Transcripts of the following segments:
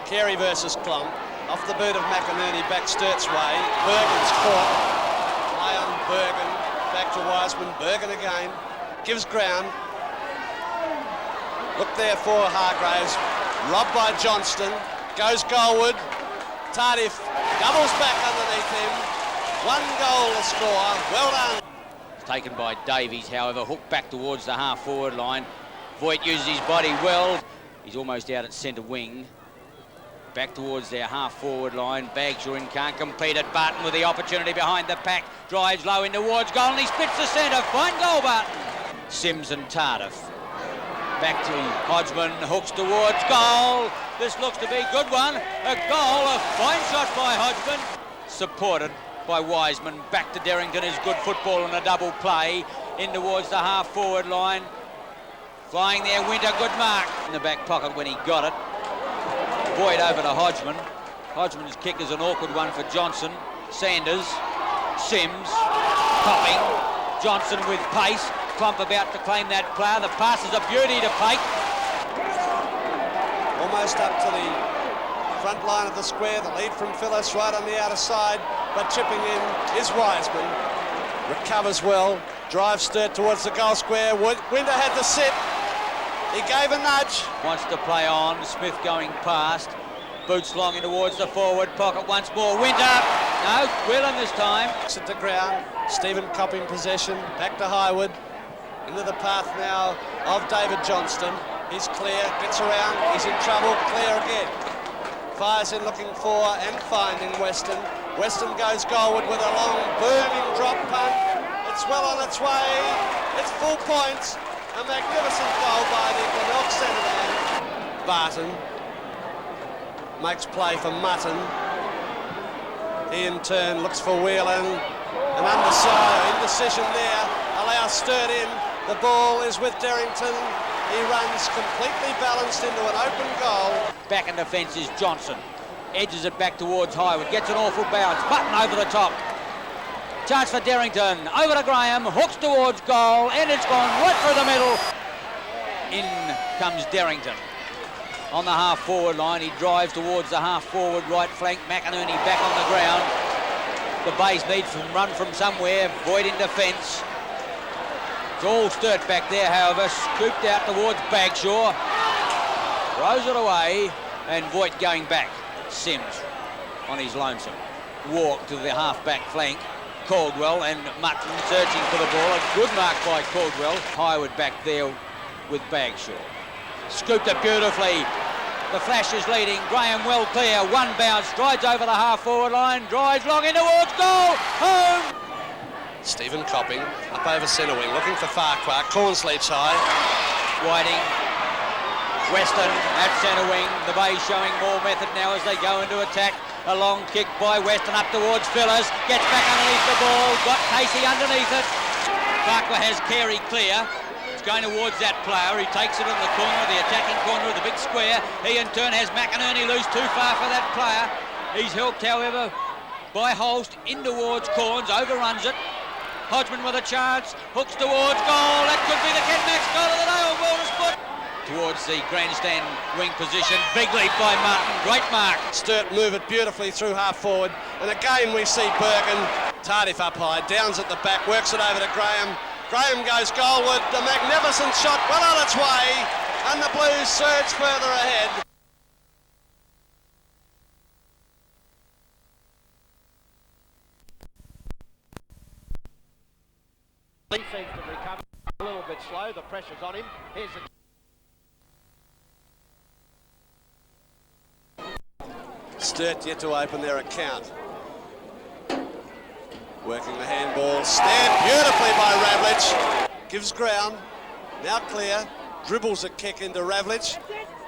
Carey versus Klump. Off the boot of McInerney, back Sturt's way. Bergen's caught. Play on Bergen. Back to Wiseman. Bergen again. Gives ground. Look there for Hargraves. Robbed by Johnston. Goes goalward. Tardif doubles back underneath him. 1 goal to score. Well done. Taken by Davies, however, hooked back towards the half-forward line. Voigt uses his body well. He's almost out at centre wing. Back towards their half-forward line. Bagshaw can't compete it. Barton with the opportunity behind the pack. Drives low in towards goal and he splits the centre. Fine goal, Barton. Sims and Tardif. Back to Hodgman. Hooks towards goal. This looks to be a good one. A goal. A fine shot by Hodgman. Supported by Wiseman. Back to Derrington. Is good football and a double play. In towards the half-forward line. Flying there. Winter. Good mark. In the back pocket when he got it. Voigt over to Hodgman. Hodgman's kick is an awkward one for Johnson. Sanders, Sims, Copping, Johnson with pace. Klump about to claim that player. The pass is a beauty to Pake. Almost up to the front line of the square. The lead from Phyllis right on the outer side, but chipping in is Wiseman. Recovers well. Drives Sturt towards the goal square. Winter had to sit. He gave a nudge. Wants to play on. Smith going past. Boots long in towards the forward pocket once more. Winter. No, Whelan this time. At the ground. Stephen Copping possession. Back to Highwood. Into the path now of David Johnston. He's clear. Gets around. He's in trouble. Clear again. Fires in looking for and finding Weston. Weston goes goalward with a long burning drop punt. It's well on its way. It's full points. A magnificent goal by the Glenelg centre-man. Barton makes play for Mutton. He in turn looks for Whelan. An indecision there. Allows Sturt in. The ball is with Derrington. He runs completely balanced into an open goal. Back in defence is Johnson. Edges it back towards Highwood. Gets an awful bounce. Button over the top. Chance for Derrington, over to Graham, hooks towards goal, and it's gone right through the middle. In comes Derrington. On the half-forward line, he drives towards the half-forward right flank. McInerney back on the ground. The base needs to run from somewhere. Voigt in defence. It's all Sturt back there, however. Scooped out towards Bagshaw. Throws it away, and Voigt going back. Sims on his lonesome. Walk to the half-back flank. Caldwell and Mutton searching for the ball. A good mark by Caldwell. Highwood back there with Bagshaw. Scooped it beautifully. The flash is leading. Graham well clear. One bounce. Strides over the half-forward line. Drives long in towards goal. Home. Stephen Copping up over centre wing. Looking for Farquhar. Cornsleeps high. Whiting. Weston at centre wing. The Bay showing more method now as they go into attack. A long kick by Weston up towards Phyllis. Gets back underneath the ball. Got Casey underneath it. Farquhar has Carey clear. It's going towards that player. He takes it in the corner, the attacking corner of the big square. He in turn has McInerney loose too far for that player. He's helped, however, by Holst in towards Corns. Overruns it. Hodgman with a chance. Hooks towards goal. That could be the Ken Max goal of the day. Or Walter's foot. Towards the grandstand wing position. Big leap by Martin. Great mark. Sturt move it beautifully through half forward. And again we see Bergen. Tardif up high. Downs at the back. Works it over to Graham. Graham goes goalward. The magnificent shot well on its way. And the Blues surge further ahead. He seems to recover a little bit slow. The pressure's on him. Here's the Sturt yet to open their account. Working the handball, snared beautifully by Ravlich. Gives ground, now clear, dribbles a kick into Ravlich,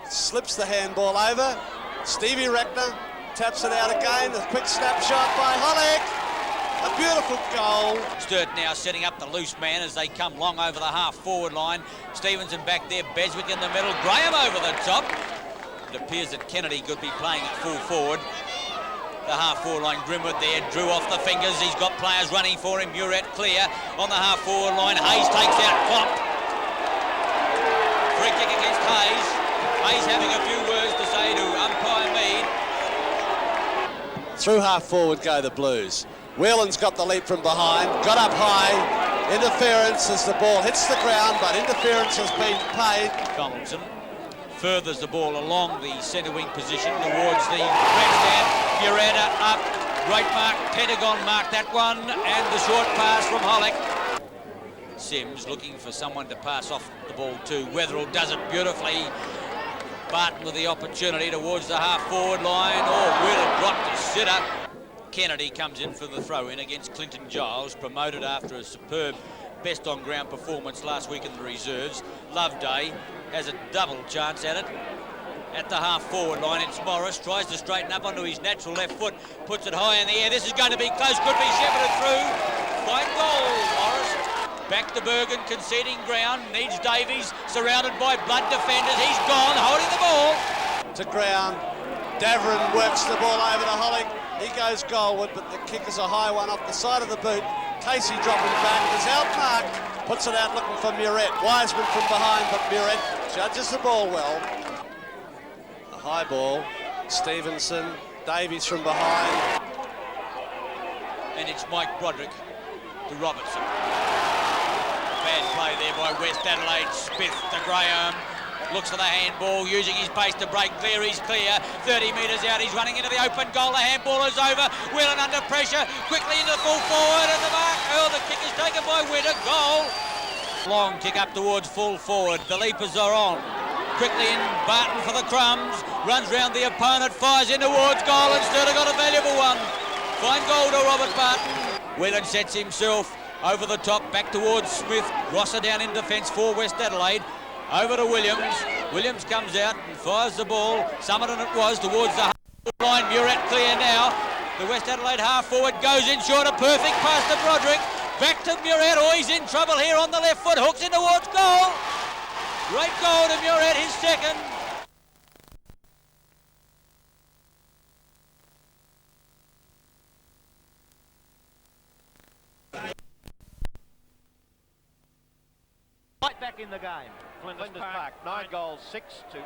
slips the handball over. Stevie Reckner taps it out again, a quick snapshot by Hollick. A beautiful goal. Sturt now setting up the loose man as they come long over the half-forward line. Stevenson back there, Beswick in the middle, Graham over the top. It appears that Kennedy could be playing at full forward. The half-forward line, Grimwood there, drew off the fingers. He's got players running for him. Muret clear on the half-forward line. Hayes takes out Klump. Free kick against Hayes. Hayes having a few words to say to umpire me. Through half forward go the Blues. Whelan's got the lead from behind, got up high, interference as the ball hits the ground, but interference has been paid. Donaldson furthers the ball along the centre wing position towards the grandstand. Murata up, great mark, Pentagon marked that one, and the short pass from Hollick. Sims looking for someone to pass off the ball to. Wetherill does it beautifully. Barton with the opportunity towards the half-forward line. Oh, Whelan dropped his sitter. Kennedy comes in for the throw-in against Clinton Giles, promoted after a superb best-on-ground performance last week in the reserves. Loveday has a double chance at it. At the half-forward line, it's Morris, tries to straighten up onto his natural left foot, puts it high in the air. This is going to be close, could be shepherded through. Fine goal, Morris. Back to Bergen, conceding ground, needs Davies, surrounded by blood defenders. He's gone, holding the ball. To ground, Davern works the ball over to Hollick. He goes goalward, but the kick is a high one off the side of the boot. Casey dropping back, is outmarked, puts it out looking for Muret. Wiseman from behind, but Muret judges the ball well. A high ball, Stevenson, Davies from behind. And it's Mike Broderick to Robertson. Bad play there by West Adelaide. Smith to Graham. Looks for the handball, using his pace to break clear. He's clear. 30 metres out. He's running into the open goal. The handball is over. Whelan under pressure. Quickly into the full forward. And the mark. Oh, the kick is taken by Winter. Goal. Long kick up towards full forward. The leapers are on. Quickly in. Barton for the crumbs. Runs round the opponent. Fires in towards goal. And Sturt got a valuable one. Fine goal to Robert Barton. Whelan sets himself over the top, back towards Smith. Rosser down in defence for West Adelaide. Over to Williams. Williams comes out and fires the ball. Summerton it was towards the line. Muret clear now. The West Adelaide half forward goes in short. A perfect pass to Broderick. Back to Muret. Oh, he's in trouble here on the left foot. Hooks in towards goal. Great goal to Muret, his second. Right back in the game. Flinders Park, 9 goals, 6 to...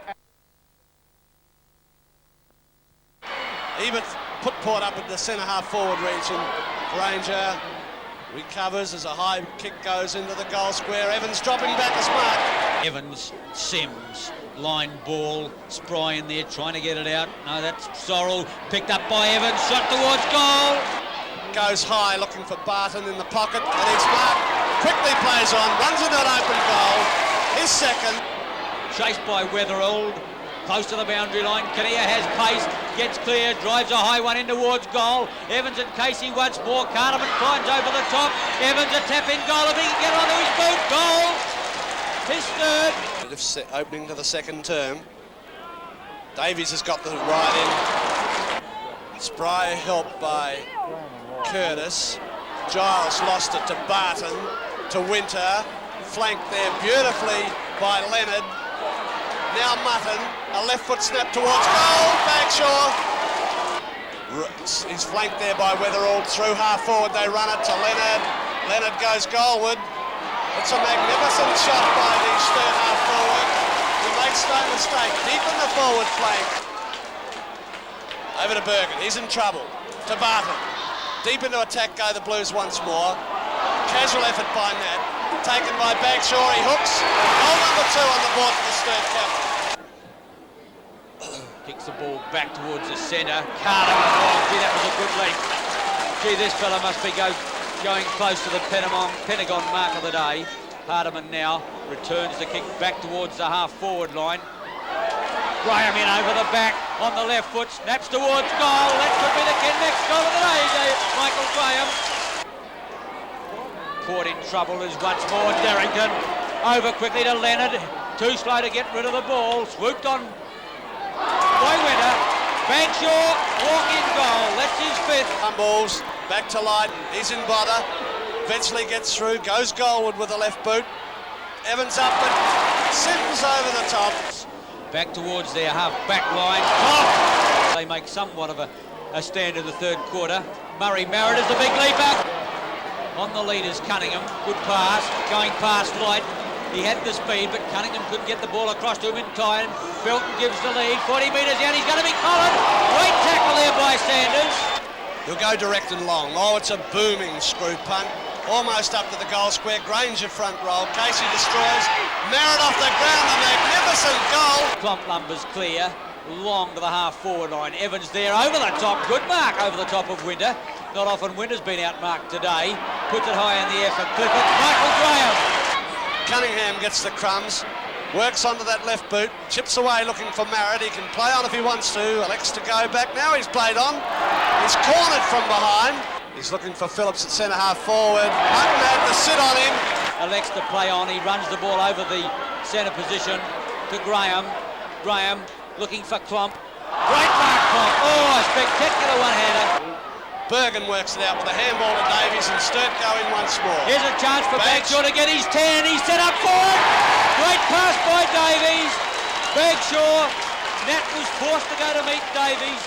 Even put Port up in the centre half forward region. Granger recovers as a high kick goes into the goal square. Evans dropping back a smart. Evans, Sims, line ball, Spry in there trying to get it out. No, that's Sorrell, picked up by Evans, shot towards goal. Goes high looking for Barton in the pocket, and he's marked. Quickly plays on, runs into an open goal. His second. Chased by Wetherill, close to the boundary line. Kinnear has pace, gets clear, drives a high one in towards goal. Evans and Casey once more. Carterman climbs over the top. Evans a tap in goal. If he can get onto his boot, goal. His third. Opening to the second term. Davies has got the right in. Spry helped by Curtis. Giles lost it to Barton, to Winter. Flanked there beautifully by Leonard. Now Mutton, a left foot snap towards goal. Bagshaw. He's flanked there by Wetherill. Through half forward, they run it to Leonard. Leonard goes goalward. It's a magnificent shot by the Sturt half forward. He makes no mistake, deep in the forward flank. Over to Bergen, he's in trouble. To Barton. Deep into attack go the Blues once more. Casual effort by Nat. Taken by Bagshaw, he hooks. Goal number 2 on the board for the Sturt captain. Kicks the ball back towards the centre. Carterman, oh, gee, that was a good leap. Gee, this fella must be going close to the Pentagon mark of the day. Hardeman now returns the kick back towards the half-forward line. Graham in over the back on the left foot, snaps towards goal. That could be the next goal of the day, Michael Graham. Caught in trouble is once more Darrington. Over quickly to Leonard. Too slow to get rid of the ball. Swooped on by Winter. Bagshaw, walk-in goal. That's his 5th. Balls back to Lydon. He's in bother. Eventually gets through. Goes goalward with the left boot. Evans up and Sims over the top. Back towards their half-back line. Oh! They make somewhat of a stand in the third quarter. Murray Marriott is the big leaper. On the lead is Cunningham. Good pass. Going past Light. He had the speed, but Cunningham couldn't get the ball across to him in time. Felton gives the lead. 40 metres out. He's going to be collared. Great tackle there by Sanders. He'll go direct and long. Oh, it's a booming screw punt. Almost up to the goal square. Granger front roll. Casey destroys. Merritt off the ground. A magnificent goal. Clomp numbers clear. Long to the half-forward line. Evans there over the top. Good mark over the top of Winter. Not often Winter's been outmarked today. Puts it high in the air for Clifford. Michael Graham. Cunningham gets the crumbs. Works onto that left boot. Chips away looking for Merritt. He can play on if he wants to. Elects to go back. Now he's played on. He's cornered from behind. He's looking for Phillips at centre half forward. Hutton had to sit on him. Elects to play on. He runs the ball over the centre position to Graham. Graham looking for Klomp. Great mark, Klomp. Oh, a spectacular one-hander. Bergen works it out with a handball to Davies and Sturt go in once more. Here's a chance for Bagshaw to get his 10. He's set up for it. Great pass by Davies. Bagshaw. Nat was forced to go to meet Davies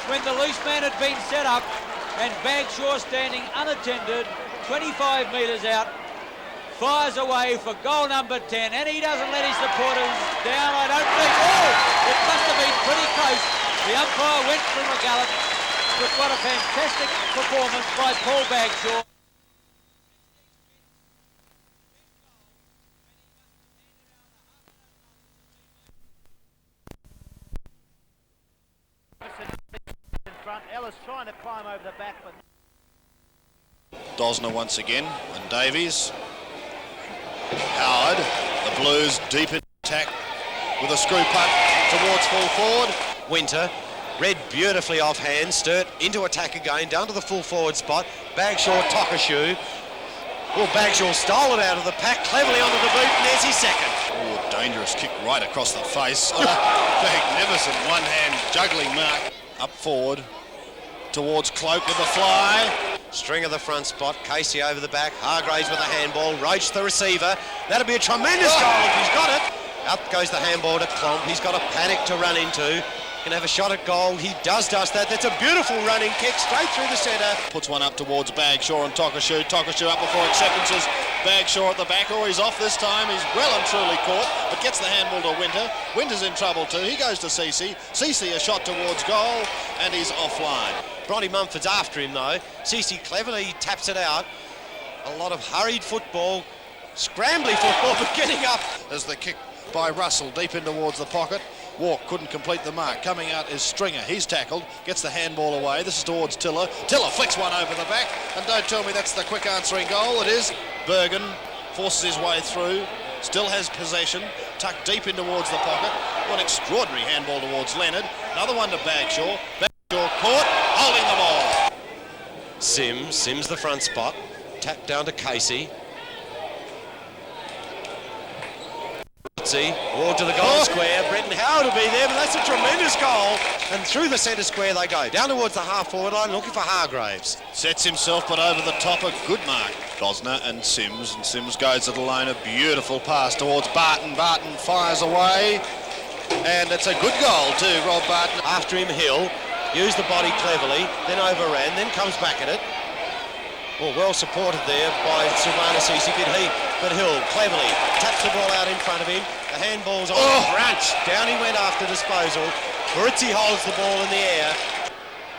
when the loose man had been set up, and Bagshaw standing unattended, 25 metres out, fires away for goal number 10, and he doesn't let his supporters down, I don't think. Oh, it must have been pretty close. The umpire went from a gallop, but what a fantastic performance by Paul Bagshaw. In front, Ellis trying to climb over the back, but Dosner once again, and Davies. Howard, the Blues deep in attack with a screw punt towards full forward. Winter, read beautifully offhand. Sturt into attack again, down to the full forward spot. Bagshaw, Tokashu. Well, Bagshaw stole it out of the pack, cleverly onto the boot, and there's his second. Oh, dangerous kick right across the face. Magnificent one-hand juggling mark. Up forward towards Cloak with the fly. String of the front spot, Casey over the back, Hargraves with a handball, Roach the receiver. That'll be a tremendous goal if he's got it. Out goes the handball to Klomp. He's got a panic to run into. Can have a shot at goal. He does that. That's a beautiful running kick straight through the centre. Puts one up towards Bagshaw and Tokashu. Tokashu up before acceptances. Bagshaw at the back. Oh, he's off this time. He's well and truly caught, but gets the handball to Winter. Winter's in trouble too. He goes to Cece. Cece a shot towards goal, and he's offline. Bronte Mumford's after him though. Cece cleverly taps it out. A lot of hurried football, scrambly football, but getting up. As the kick by Russell deep in towards the pocket. Walk couldn't complete the mark. Coming out is Stringer. He's tackled, gets the handball away. This is towards Tiller. Tiller flicks one over the back, and don't tell me that's the quick answering goal. It is. Bergen forces his way through, still has possession, tucked deep in towards the pocket. One extraordinary handball towards Leonard. Another one to Bagshaw. Bagshaw caught, holding the ball. Sims the front spot, tapped down to Casey. Ward to the goal square. Brenton Howard will be there, but that's a tremendous goal. And through the centre square they go. Down towards the half-forward line, looking for Hargraves. Sets himself, but over the top, a good mark. Dosner and Sims goes it alone. A beautiful pass towards Barton. Barton fires away, and it's a good goal too. Rob Barton. After him, Hill. Used the body cleverly, then overran, then comes back at it. Well supported there by Silvana Cece, but Hill cleverly taps the ball out in front of him. The handball's on Brunch. Down he went after disposal. Baritzi holds the ball in the air.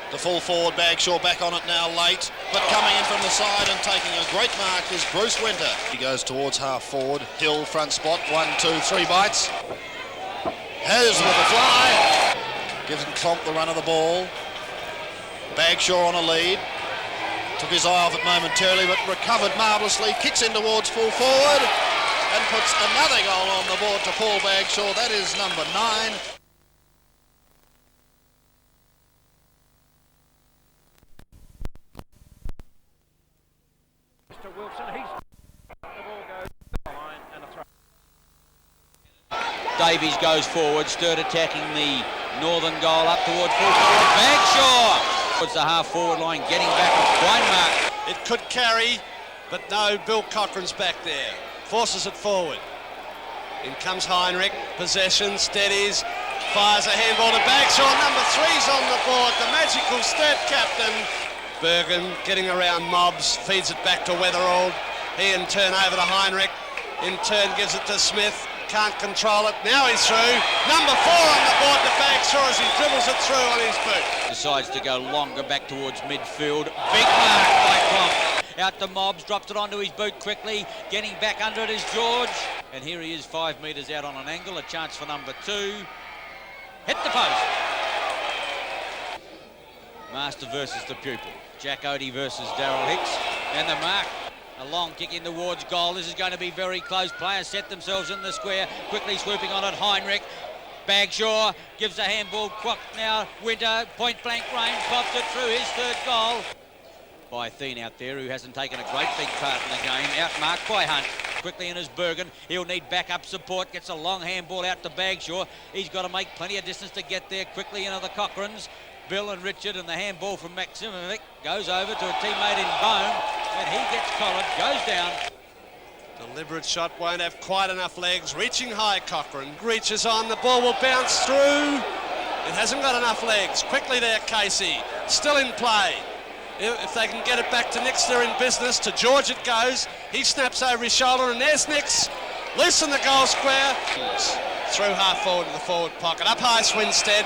The full forward Bagshaw back on it now late, but coming in from the side and taking a great mark is Bruce Winter. He goes towards half forward. Hill front spot, 1, 2, 3 bites. Has with the fly. Gives him Klomp the run of the ball. Bagshaw on a lead. Took his eye off it momentarily, but recovered marvellously. Kicks in towards full forward and puts another goal on the board to Paul Bagshaw. That is number 9. Mr. Wilson, the ball goes behind and a throw. Davies goes forward. Sturt attacking the northern goal up towards full forward. Bagshaw towards the half-forward line, getting back a fine mark. It could carry, but no, Bill Cochrane's back there. Forces it forward. In comes Heinrich, possession, steadies, fires a handball to Bagshaw. Number 3's on the board, the magical Sturt captain. Bergen getting around mobs, feeds it back to Weatherald. He in turn over to Heinrich, in turn gives it to Smith. Can't control it. Now he's through. Number 4 on the board to Bagshaw as he dribbles drills it through on his boot. Decides to go longer back towards midfield. Big mark by Clomp. Out to Mobbs, drops it onto his boot quickly. Getting back under it is George. And here he is 5 metres out on an angle. A chance for number 2. Hit the post. Master versus the pupil. Jack Odie versus Darryl Hicks. And the mark. A long kick in towards goal. This is going to be very close. Players set themselves in the square. Quickly swooping on it, Heinrich. Bagshaw gives a handball. Quack now. Winter, point blank range, pops it through his 3rd goal. By Thien out there, who hasn't taken a great big part in the game. Outmarked by Hunt. Quickly in his Bergen. He'll need backup support. Gets a long handball out to Bagshaw. He's got to make plenty of distance to get there. Quickly into the Cochrans. Bill and Richard, and the handball from Maximovic goes over to a teammate in Bohm, and he gets collared, goes down. Deliberate shot, won't have quite enough legs. Reaching high, Cochrane. Reaches on, the ball will bounce through. It hasn't got enough legs. Quickly there, Casey. Still in play. If they can get it back to Nix, they're in business. To George it goes. He snaps over his shoulder, and there's Nix. Loose in the goal square. Through half forward to the forward pocket. Up high, Swinstead.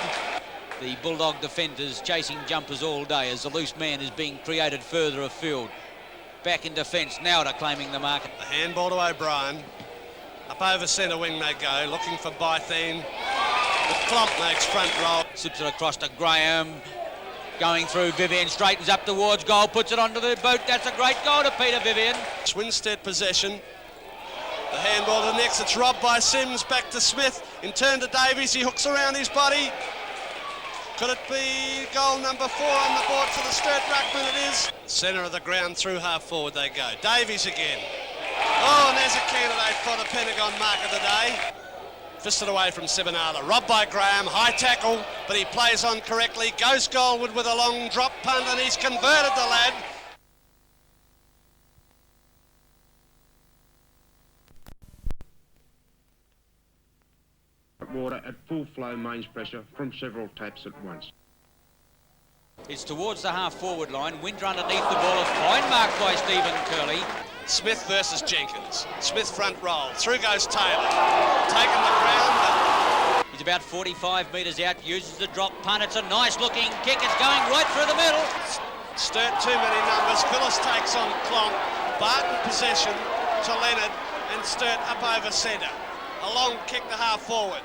The Bulldog defenders chasing jumpers all day as the loose man is being created further afield. Back in defence, now to claiming the mark. The handball to O'Brien. Up over centre wing they go, looking for Bytheen. The Clomp makes front roll. Sips it across to Graham. Going through Vivian, straightens up towards goal, puts it onto the boot. That's a great goal to Peter Vivian. Swinstead possession. The handball to Nix, it's robbed by Sims, back to Smith. In turn to Davies, he hooks around his body. Could it be goal number 4 on the board for the Sturt Ruckman? It is. Centre of the ground, through half forward they go. Davies again. Oh, and there's a candidate for the Pentagon mark of the day. Fisted away from Sibanala. Robbed by Graham. High tackle, but he plays on correctly. Goes goalward with a long drop punt, and he's converted the lad. Water at full flow mains pressure from several taps at once. It's towards the half-forward line. Winter underneath the ball. A fine mark by Stephen Curley. Smith versus Jenkins. Smith front roll. Through goes Taylor. Taking the ground. He's about 45 metres out. Uses the drop punt. It's a nice-looking kick. It's going right through the middle. Sturt too many numbers. Phyllis takes on Clonk. Barton possession to Leonard, and Sturt up over centre. A long kick to half-forward.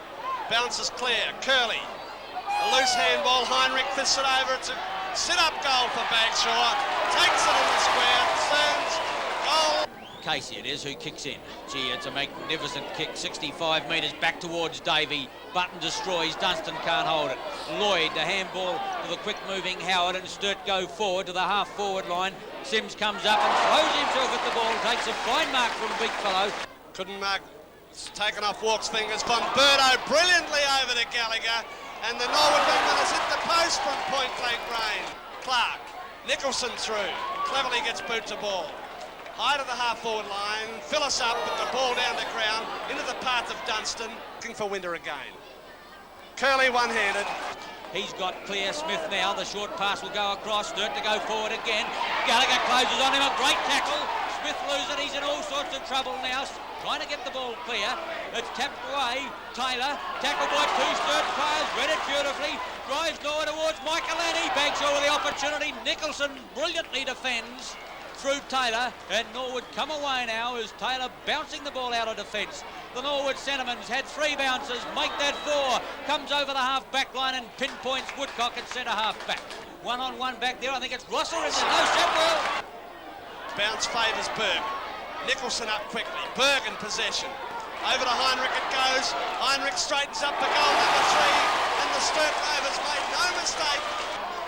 Bounces clear. Curley. A loose handball. Heinrich fists it over. It's a sit-up goal for Bagshaw. Takes it in the square. Turns. Goal. Casey it is who kicks in. Gee, it's a magnificent kick. 65 metres back towards Davey. Button destroys. Dunstan can't hold it. Lloyd, the handball to the quick-moving Howard, and Sturt go forward to the half-forward line. Sims comes up and throws himself at the ball. Takes a fine mark from a big fellow. Couldn't mark. It's taken off Walk's fingers. Von Berto brilliantly over to Gallagher, and the Norwood wingman has hit the post from point blank range. Clark, Nicholson through, cleverly gets boot to ball. High to the half-forward line, Phyllis up with the ball down to ground, into the path of Dunstan, looking for Winter again. Curley one-handed. He's got clear. Smith now, the short pass will go across. Sturt to go forward again. Gallagher closes on him, a great tackle. Smith loses it, he's in all sorts of trouble now. Trying to get the ball clear. It's tapped away. Taylor, tackled by 2 Sturt players, read it beautifully. Drives Norwood towards Michaelani. Bagshaw with the opportunity. Nicholson brilliantly defends through Taylor, and Norwood come away now as Taylor bouncing the ball out of defence. The Norwood Centreman's had 3 bounces, make that 4. Comes over the half-back line and pinpoints Woodcock at centre-half back. One-on-one back there. I think it's Russell. Is it? No, Shepwell. Bounce favours Berg. Nicholson up quickly. Berg in possession. Over to Heinrich it goes. Heinrich straightens up for goal number 3, and the Sturt Rovers made no mistake.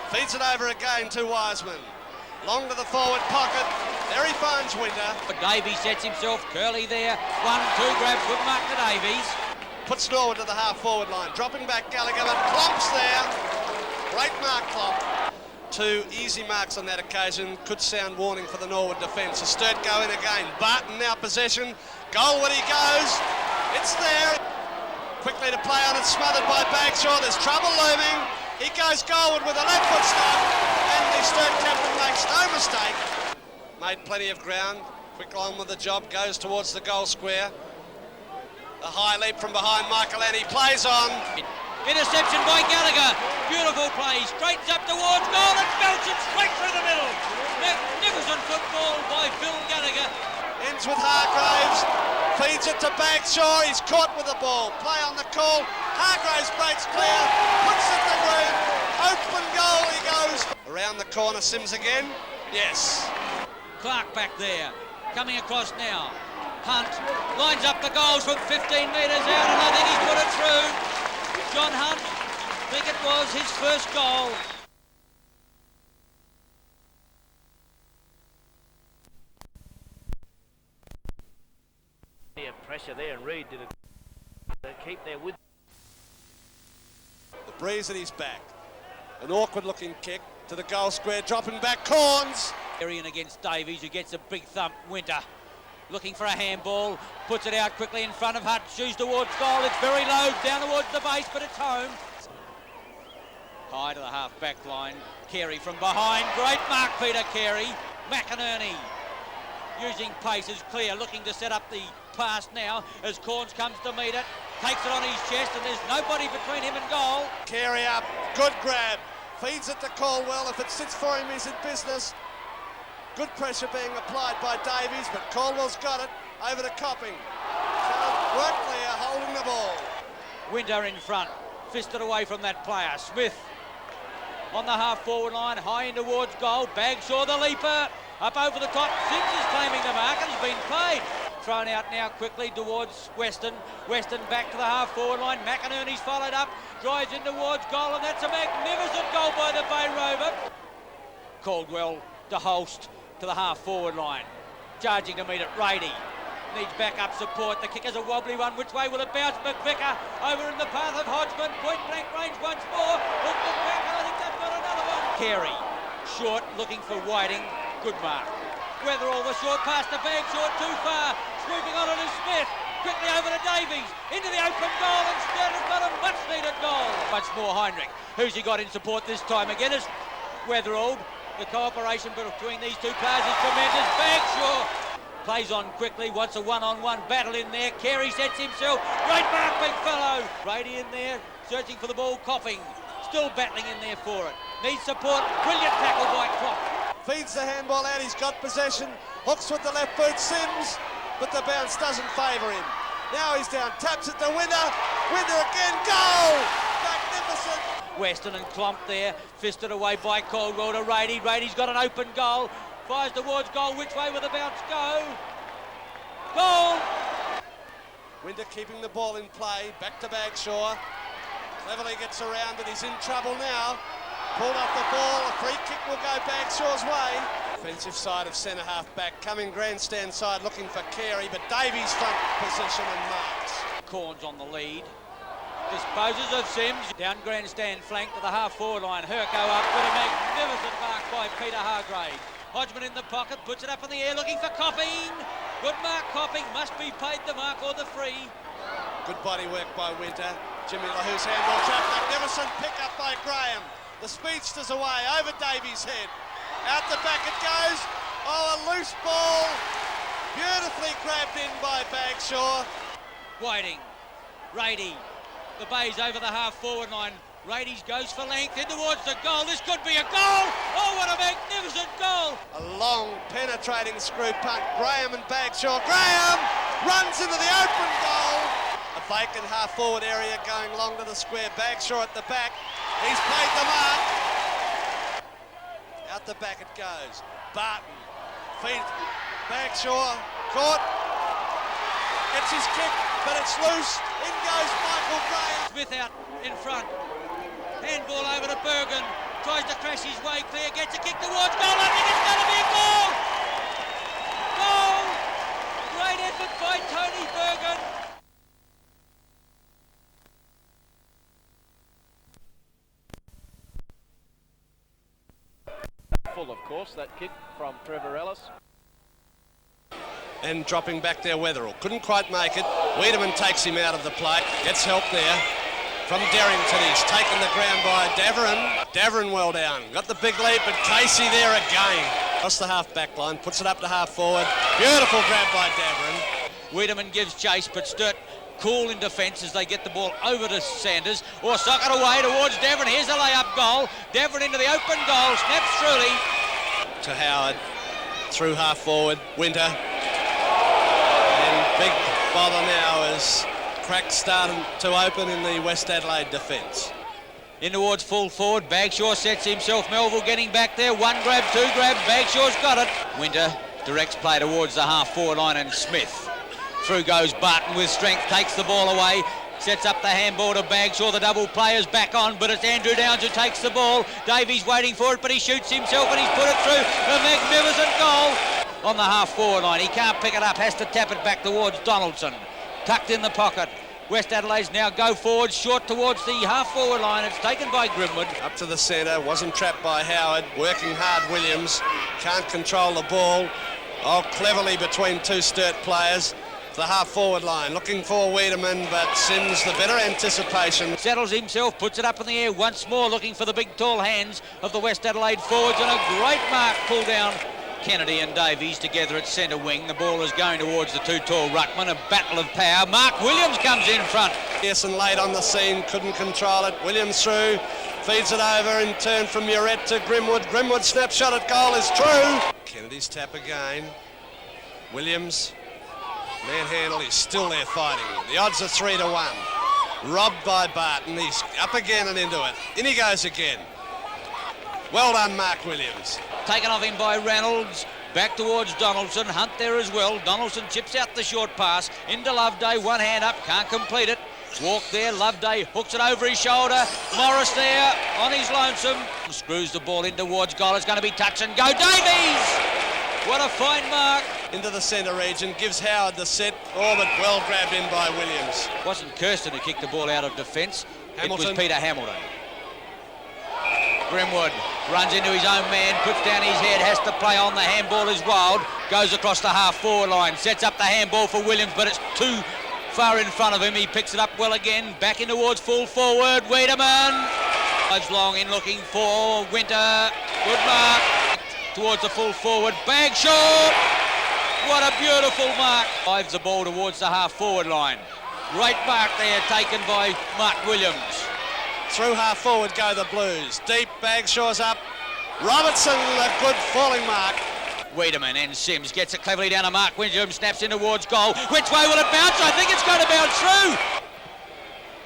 Feeds it over again to Wiseman. Long to the forward pocket. There he finds Winter. But Davies sets himself. Curley there. 1-2 grab. Good mark to Davies. Puts Norwood to the half-forward line. Dropping back Gallagher, but Clomp's there. Great mark, Clomp. 2 easy marks on that occasion. Could sound warning for the Norwood defence. A Sturt go in again. Barton now possession. Goalward he goes. It's there. Quickly to play on it. Smothered by Bagshaw. There's trouble looming. He goes goalward with a left foot stop. And the Sturt captain makes no mistake. Made plenty of ground. Quick on with the job. Goes towards the goal square. A high leap from behind Michaelani. Plays on. Interception by Gallagher. Beautiful play. Straightens up towards goal and belts it straight through the middle. Magnificent football by Phil Gallagher. Ends with Hargraves. Feeds it to Bagshaw. He's caught with the ball. Play on the call. Hargraves breaks clear. Puts it to ground. Open goal he goes. Around the corner, Sims again. Yes. Clark back there. Coming across now. Hunt lines up the goals from 15 metres out, and I think he's put it through. John Hunt, I think it was his first goal. Yeah, pressure there, and Reid did it. They keep there with. The breeze at his back. An awkward looking kick to the goal square, dropping back Corns. In against Davies, who gets a big thump. Winter looking for a handball, puts it out quickly in front of Hutt, shoots towards goal. It's very low, down towards the base, but it's home. High to the half-back line. Carey from behind. Great mark, Peter Carey. McInerney using pace is clear, looking to set up the pass now as Corns comes to meet it. Takes it on his chest, and there's nobody between him and goal. Carey up, good grab. Feeds it to Caldwell. If it sits for him, he's in business. Good pressure being applied by Davies, but Caldwell's got it. Over to Copping. Work clear, holding the ball. Winter in front, fisted away from that player. Smith on the half-forward line, high in towards goal. Bagshaw the leaper, up over the top. Sims is claiming the mark and has been paid. Thrown out now quickly towards Weston. Weston back to the half-forward line. McInerney's followed up, drives in towards goal, and that's a magnificent goal by the Bay Rover. Caldwell to Holst to the half-forward line. Charging to meet it, Rady. Needs backup support. The kick is a wobbly one. Which way will it bounce? McVicker over in the path of Hodgman. Point blank range once more. Hooked it back, and I think they've got another one. Carey, short, looking for Whiting. Good mark. Weatherall, the short pass to Bagshaw, too far. Swooping on it is Smith. Quickly over to Davies. Into the open goal, and Sturt has got a much-needed goal. Much more Heinrich. Who's he got in support this time? Again is Weatherall. The cooperation between these two players is tremendous. Bagshaw plays on quickly, wants a one-on-one battle in there. Carey sets himself. Great mark, big fellow. Brady in there, searching for the ball. Coughing, still battling in there for it. Needs support. Brilliant tackle by Klopp. Feeds the handball out, he's got possession. Hooks with the left boot, Sims, but the bounce doesn't favour him. Now he's down, taps it to Winter. Winter again, goal! Magnificent. Weston and Klomp there, fisted away by Caldwell to Rady. Rady's got an open goal, fires towards goal. Which way will the bounce go? Goal! Winter keeping the ball in play, back to Bagshaw. Cleverly gets around it, he's in trouble now. Pulled off the ball, a free kick will go Bagshaw's way. Defensive side of centre half back, coming grandstand side looking for Carey, but Davies front position and marks. Corns on the lead. Disposes of Sims. Down grandstand flank to the half-forward line. Herco up with a magnificent mark by Peter Hargraves. Hodgman in the pocket, puts it up in the air looking for Copping. Good mark, Copping. Must be paid the mark or the free. Good body work by Winter. Jimmy LaHoo's handball trap. Magnificent pick up by Graham. The speedster's away, over Davies' head. Out the back it goes. Oh, a loose ball. Beautifully grabbed in by Bagshaw. Whiting. Rady. The Bay's over the half-forward line. Rady goes for length in towards the goal. This could be a goal. Oh, what a magnificent goal. A long, penetrating screw punt. Graham and Bagshaw. Graham runs into the open goal. A vacant half-forward area going long to the square. Bagshaw at the back. He's played the mark. Out the back it goes. Barton. Feed. Bagshaw. Caught. Gets his kick, but it's loose. In goes Michael Graham. Smith out in front. Handball over to Bergen. Tries to crash his way clear. Gets a kick towards goal. I think it's going to be a goal. Goal. Great effort by Tony Bergen. Full, of course, that kick from Trevor Ellis. And dropping back there, Weatherall. Couldn't quite make it. Wiedemann takes him out of the play. Gets help there from Derrington. He's taken the ground by Daverin. Daverin well down. Got the big leap, but Casey there again. Across the half-back line, puts it up to half-forward. Beautiful grab by Daverin. Wiedemann gives chase, but Sturt cool in defence as they get the ball over to Sanders, or sock it away towards Devon. Here's a layup goal. Devon into the open goal, snaps truly. To Howard, through half forward, Winter. And big bother now as cracks starting to open in the West Adelaide defence. In towards full forward, Bagshaw sets himself. Melville getting back there. One grab, two grab. Bagshaw's got it. Winter directs play towards the half-forward line and Smith. Through goes Barton with strength, takes the ball away, sets up the handball to Bagshaw. The double player's back on, but it's Andrew Downs who takes the ball. Davies waiting for it, but he shoots himself and he's put it through. A magnificent goal on the half-forward line. He can't pick it up, has to tap it back towards Donaldson. Tucked in the pocket. West Adelaide's now go forward, short towards the half-forward line. It's taken by Grimwood. Up to the centre, wasn't trapped by Howard. Working hard, Williams. Can't control the ball. Oh, cleverly between two Sturt players. The half-forward line, looking for Wiedemann, but Sims the better anticipation. Settles himself, puts it up in the air once more, looking for the big tall hands of the West Adelaide forwards, and a great mark pull down. Kennedy and Davies together at centre wing. The ball is going towards the two tall ruckman. A battle of power. Mark Williams comes in front. Pearson late on the scene, couldn't control it. Williams through, feeds it over in turn from Muret to Grimwood. Grimwood snapshot at goal is true. Kennedy's tap again. Williams, manhandle, he's still there fighting. The odds are 3-1. Robbed by Barton. He's up again and into it. In he goes again. Well done, Mark Williams. Taken off him by Reynolds, back towards Donaldson. Hunt there as well. Donaldson chips out the short pass into Loveday. One hand up, can't complete it. Walk there, Loveday hooks it over his shoulder. Morris there on his lonesome. Screws the ball in towards goal. It's going to be touch and go. Davies! What a fine mark. Into the centre region, gives Howard the set. Oh, but well grabbed in by Williams. Wasn't Kirsten who kicked the ball out of defence. It was Peter Hamilton. Grimwood runs into his own man, puts down his head, has to play on. The handball is wild, goes across the half-forward line, sets up the handball for Williams, but it's too far in front of him. He picks it up well again, back in towards full forward. Wiedemann goes long in looking for Winter. Good mark towards the full forward. Bagshaw, what a beautiful mark. Drives the ball towards the half-forward line. Great mark there taken by Mark Williams. Through half forward go the Blues. Deep, Bagshaw's up. Robertson, a good falling mark. Wiedemann and Sims gets it cleverly down to Mark Williams, snaps in towards goal. Which way will it bounce? I think it's going to bounce through.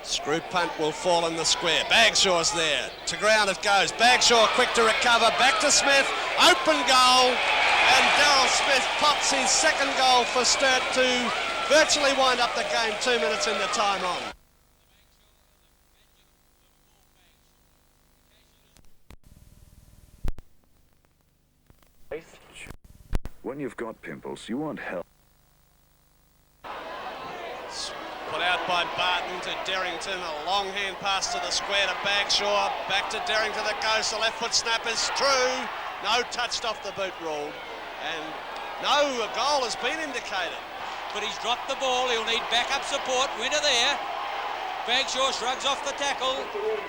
Screw punt will fall in the square. Bagshaw's there. To ground it goes. Bagshaw quick to recover. Back to Smith. Open goal. And Daryl Smith pots his second goal for Sturt to virtually wind up the game 2 minutes into time on. When you've got pimples, you want help. Put out by Barton to Derrington. A long hand pass to the square to Bagshaw. Back to Derrington that goes. The left foot snap is true. No touched off the boot rule. And no, a goal has been indicated. But he's dropped the ball. He'll need backup support. Winner there. Bagshaw shrugs off the tackle.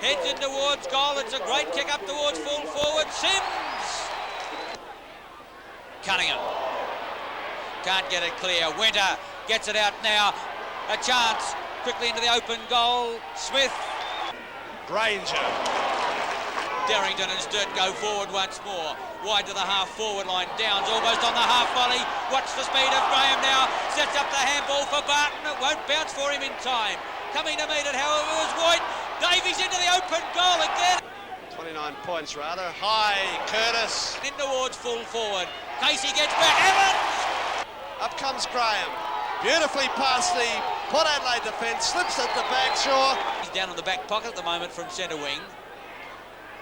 Heads in towards goal. It's a great kick up towards full forward. Sims! Cunningham can't get it clear. Winter gets it out now. A chance quickly into the open goal. Smith. Granger. Derrington and Sturt go forward once more. Wide to the half-forward line. Downs almost on the half volley. Watch the speed of Graham now. Sets up the handball for Barton. It won't bounce for him in time. Coming to meet it, however, was White. Davies into the open goal again. 29 points rather. High, Curtis. In towards full forward. Casey gets back. Evans! Up comes Graham. Beautifully past the Port Adelaide defence. Slips at the Bagshaw. He's down on the back pocket at the moment from centre wing.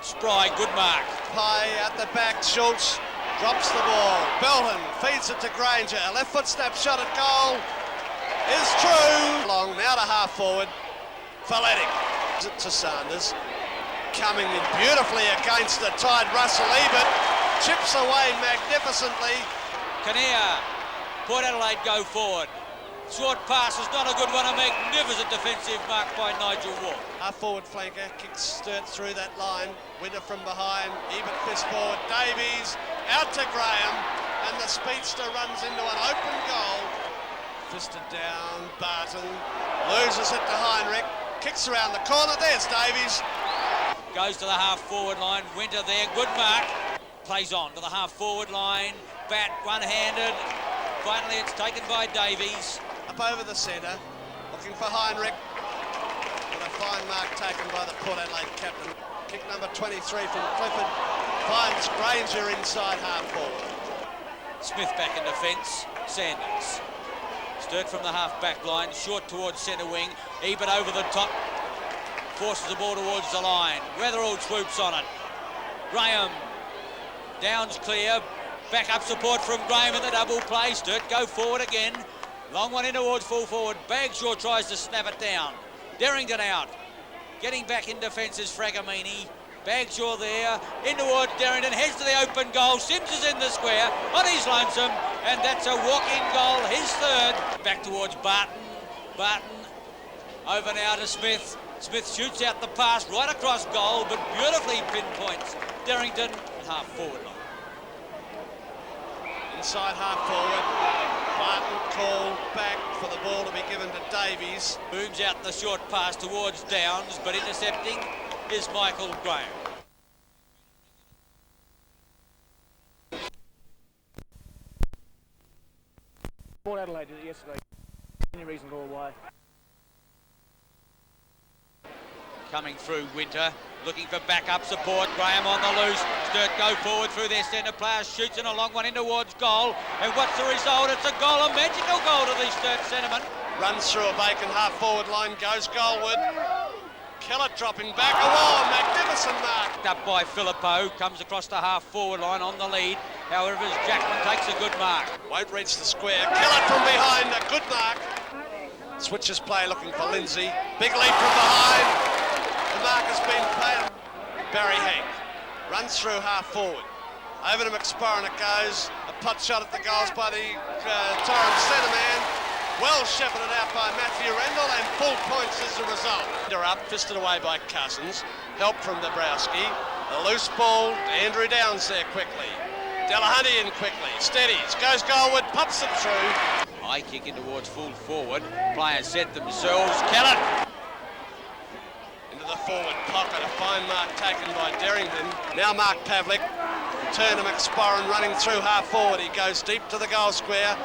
Spry, good mark. Pye at the back. Schultz drops the ball. Belton feeds it to Granger. A left foot snap shot at goal is true. Long now to half forward. Faletic to Sanders. Coming in beautifully against the tied Russell Ebert. Chips away magnificently. Kinnear. Port Adelaide go forward. Short pass is not a good one. A magnificent defensive mark by Nigel Walk. Half forward flanker kicks Sturt through that line. Winter from behind. Ebert fist forward. Davies out to Graham. And the speedster runs into an open goal Fisted down, Barton loses it to Heinrich, kicks around the corner, there's Davies. Goes to the half-forward line, Winter there, good mark. Plays on to the half-forward line, bat one-handed. Finally it's taken by Davies. Up over the centre, looking for Heinrich. But a fine mark taken by the Port Adelaide captain. Kick number 23 from Clifford finds Granger inside half-forward. Smith back in defence, Sanders. Sturt from the half-back line, short towards centre wing. Ebert over the top, forces the ball towards the line. Weatherall swoops on it. Graham, Downs clear. Back-up support from Graham in the double play. Sturt go forward again. Long one in towards full forward. Bagshaw tries to snap it down. Derrington out. Getting back in defence is Fragamini. Bagshaw there, in towards Derrington, heads to the open goal. Sims is in the square, on his lonesome, and that's a walk-in goal, his third. Back towards Barton. Barton over now to Smith. Smith shoots out the pass right across goal, but beautifully pinpoints Derrington, half-forward line. Inside half-forward, Barton called back for the ball to be given to Davies. Booms out the short pass towards Downs, but intercepting is Michael Graham. Port Adelaide did it yesterday. Any reason to go away? Coming through Winter, looking for backup support. Graham on the loose. Sturt go forward through their centre player, shoots in a long one in towards goal. And what's the result? It's a goal, a magical goal to the Sturt centreman. Runs through a vacant half-forward line, goes goalward. Keller dropping back. Oh, a magnificent mark. Up by Filippo, comes across the half-forward line on the lead. However, as Jackman takes a good mark. Won't reach the square. Keller from behind, a good mark. Switches play looking for Lindsay. Big lead from behind. The mark has been played. Barry Hank runs through half-forward. Over to McSporran it goes. A pot shot at the goals by the Torrens centre man. Well shepherded out by Matthew Rendell, and full points as a result. They're up, fisted away by Cousins. Help from Dabrowski. A loose ball, Andrew Downs there quickly. Delahunty in quickly, steadies, goes goalward, pops it through. High kick in towards full forward. Players set themselves. Keller into the forward pocket, a fine mark taken by Derrington. Now Mark Pavlik, turn to McSporran running through half forward. He goes deep to the goal square.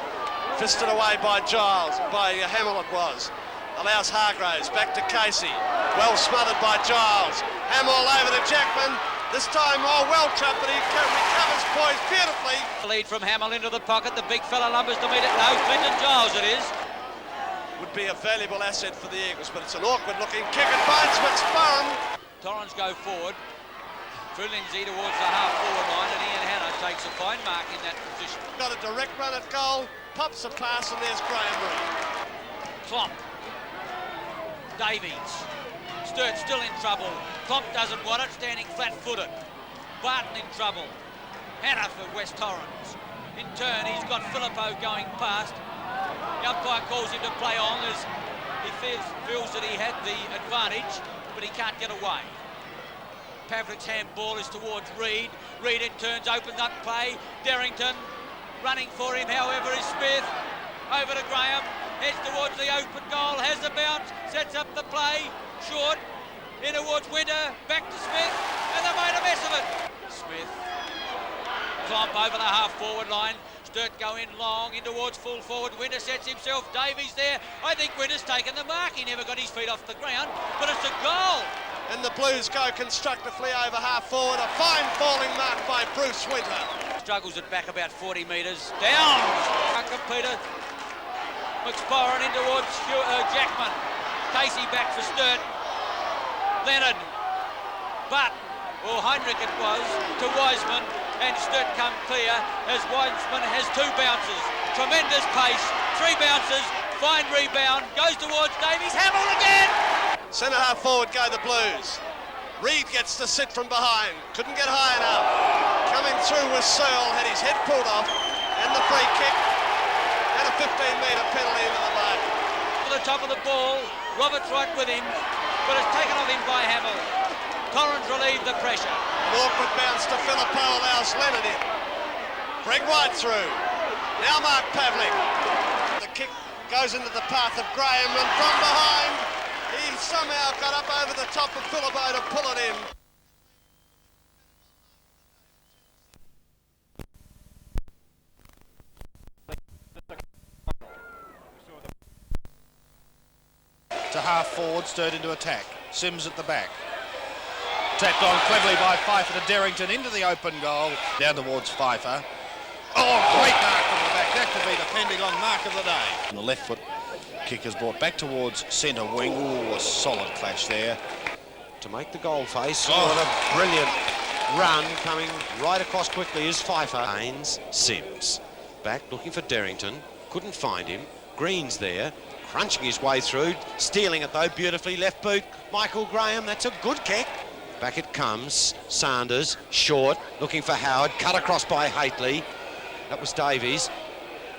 Fisted away by Giles, by Hamill it was. Allows Hargraves, back to Casey. Well smothered by Giles. Hamill over to Jackman. This time, oh, well trapped, but he recovers poise beautifully. Lead from Hamill into the pocket. The big fella lumbers to meet it. No, Clinton Giles it is. Would be a valuable asset for the Eagles, but it's an awkward looking kick. It finds McSporran. Torrens go forward. Through Lindsay towards the half-forward line, and Ian Hanna takes a fine mark in that position. Got a direct run at goal. Pops a pass, and there's Graham Reid. Klomp. Davies. Sturt still in trouble. Klomp doesn't want it, standing flat-footed. Barton in trouble. Hanna for West Torrens. In turn, he's got Filippo going past. The umpire calls him to play on as he feels that he had the advantage, but he can't get away. Pavlik's handball is towards Reid. Reid in turns opens up play. Derrington running for him, however, is Smith. Over to Graham, heads towards the open goal, has the bounce, sets up the play, short, in towards Winter, back to Smith, and they made a mess of it. Smith, Klomp over the half-forward line. Sturt go in long, in towards full forward. Winter sets himself, Davies there. I think Winter's taken the mark. He never got his feet off the ground, but it's a goal. And the Blues go constructively over half-forward. A fine falling mark by Bruce Winter. Struggles it back about 40 metres. Down! Uncle Peter. McSporran in towards Jackman. Casey back for Sturt. Leonard. Barton, or Heinrich it was, to Wiseman. And Sturt come clear as Wiseman has two bounces. Tremendous pace. Three bounces. Fine rebound. Goes towards Davies. Hamill again! Centre half forward go the Blues. Reid gets to sit from behind. Couldn't get high enough. Coming through was Searle, had his head pulled off, and the free kick, and a 15-metre penalty into the mark. To the top of the ball, Roberts right with him, but it's taken off him by Hamill. Torrens relieved the pressure. An awkward bounce to Filippo allows Leonard in. Greg White through. Now Mark Pavlik. The kick goes into the path of Graham, and from behind, he somehow got up over the top of Phillippo to pull it in. To half forward, Sturt into attack. Sims at the back. Tapped on cleverly by Pfeiffer to Derrington into the open goal. Down towards Pfeiffer. Oh, great mark from the back. That could be the Pentagon mark of the day. And the left foot kick is brought back towards centre wing. Ooh, a solid clash there. To make the goal face. Oh, what a brilliant run coming right across quickly is Pfeiffer. Haynes, Sims. Back looking for Derrington. Couldn't find him. Green's there. Crunching his way through, stealing it though beautifully, left boot, Michael Graham, that's a good kick. Back it comes, Sanders, short, looking for Howard, cut across by Haitley. That was Davies.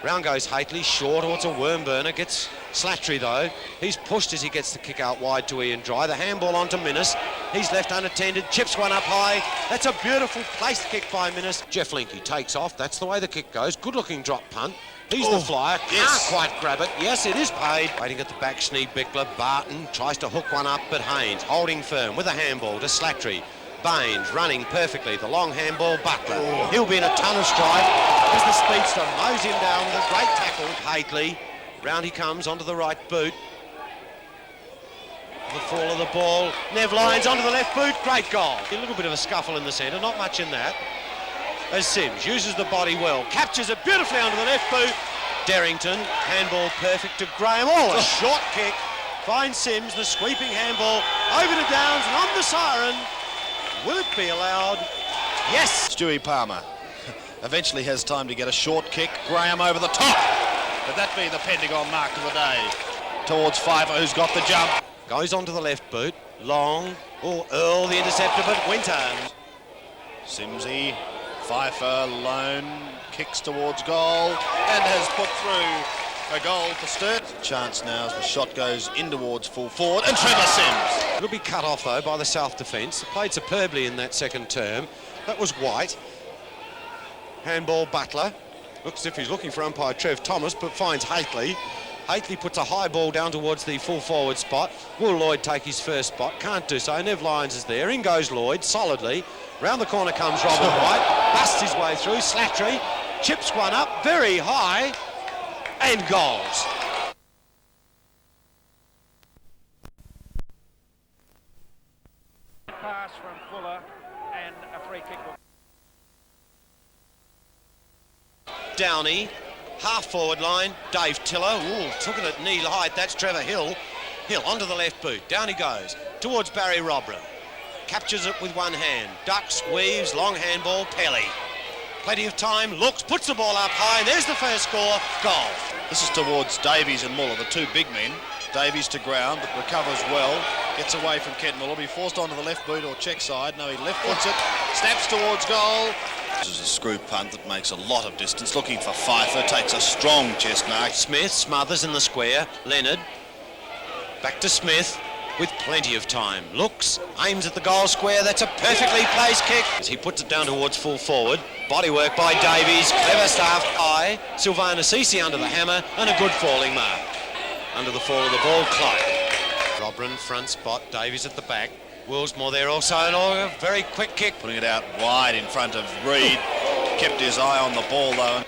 Round goes Haitley, short, or it's a worm burner, gets Slattery though. He's pushed as he gets the kick out wide to Ian Dry, the handball onto Minnis. He's left unattended, chips one up high. That's a beautiful placed kick by Minnis. Jeff Linky takes off, that's the way the kick goes, good looking drop punt. He's the flyer, can't quite grab it. Yes, it is paid. Waiting at the back, Schneebickler. Barton tries to hook one up, but Haynes holding firm with a handball to Slattery. Baines running perfectly. The long handball, Butler. He'll be in a ton of strike as the speedster mows him down with a great tackle. Haitley, round he comes onto the right boot. The fall of the ball. Nev Lyons onto the left boot. Great goal. A little bit of a scuffle in the centre, not much in that. As Sims uses the body well, captures it beautifully onto the left boot. Derrington, handball perfect to Graham. Oh, a short kick. Finds Sims, the sweeping handball over to Downs and on the siren. Will it be allowed? Yes. Stewie Palmer eventually has time to get a short kick. Graham over the top. But that be the Pentagon mark of the day. Towards Pfeiffer, who's got the jump. Goes onto the left boot. Long. Oh, Earl the interceptor, but Winter. Simsy. Pfeiffer lone, kicks towards goal and has put through a goal for Sturt. Chance now as the shot goes in towards full forward and Trevor Sims. It'll be cut off though by the South defence. Played superbly in that second term. That was White. Handball Butler. Looks as if he's looking for umpire Trev Thomas but finds Haitley. Haitley puts a high ball down towards the full forward spot. Will Lloyd take his first spot? Can't do so. Nev Lyons is there. In goes Lloyd solidly. Round the corner comes Robin White. Busts his way through. Slattery chips one up very high and goals. Pass from Fuller and a free kick. Downey, half forward line, Dave Tiller, ooh, took it at knee height, that's Trevor Hill. Hill onto the left boot, down he goes, towards Barry Robran. Captures it with one hand, ducks, weaves, long handball, Pelly. Plenty of time, looks, puts the ball up high, and there's the first score, goal. This is towards Davies and Muller, the two big men. Davies to ground, but recovers well, gets away from Kent Muller, be forced onto the left boot or check side. No, he left foots it, snaps towards goal. This is a screw punt that makes a lot of distance, looking for Pfeiffer, takes a strong chest mark. Smith smothers in the square, Leonard, back to Smith with plenty of time. Looks, aims at the goal square, that's a perfectly placed kick. As he puts it down towards full forward, bodywork by Davies, clever stuff, high, Sylvana Cece under the hammer, and a good falling mark. Under the fall of the ball, Clark. Robran front spot, Davies at the back. Willsmore there also, and a very quick kick. Putting it out wide in front of Reid. Kept his eye on the ball though.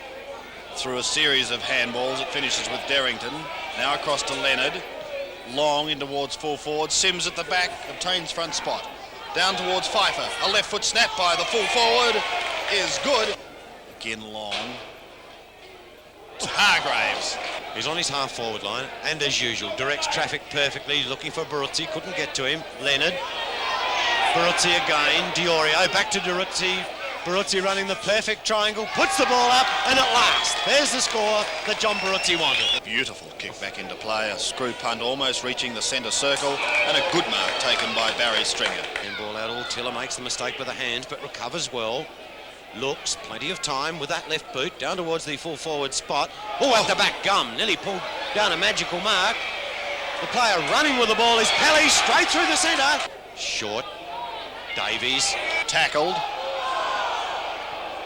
Through a series of handballs, it finishes with Derrington. Now across to Leonard. Long in towards full forward. Sims at the back, obtains front spot. Down towards Pfeiffer. A left foot snap by the full forward is good. Again Long. Hargraves. He's on his half-forward line, and as usual, directs traffic perfectly, looking for Baruzzi, couldn't get to him. Leonard. Baruzzi again, Diorio, back to Baruzzi. Baruzzi running the perfect triangle, puts the ball up, and at last, there's the score that John Baruzzi wanted. Beautiful kick back into play, a screw punt almost reaching the centre circle, and a good mark taken by Barry Stringer. And ball out, all Tiller makes the mistake with the hands, but recovers well. Looks, plenty of time with that left boot, down towards the full forward spot. Oh, at the back gum, nearly pulled down a magical mark. The player running with the ball is Pelly, straight through the centre. Short, Davies. Tackled.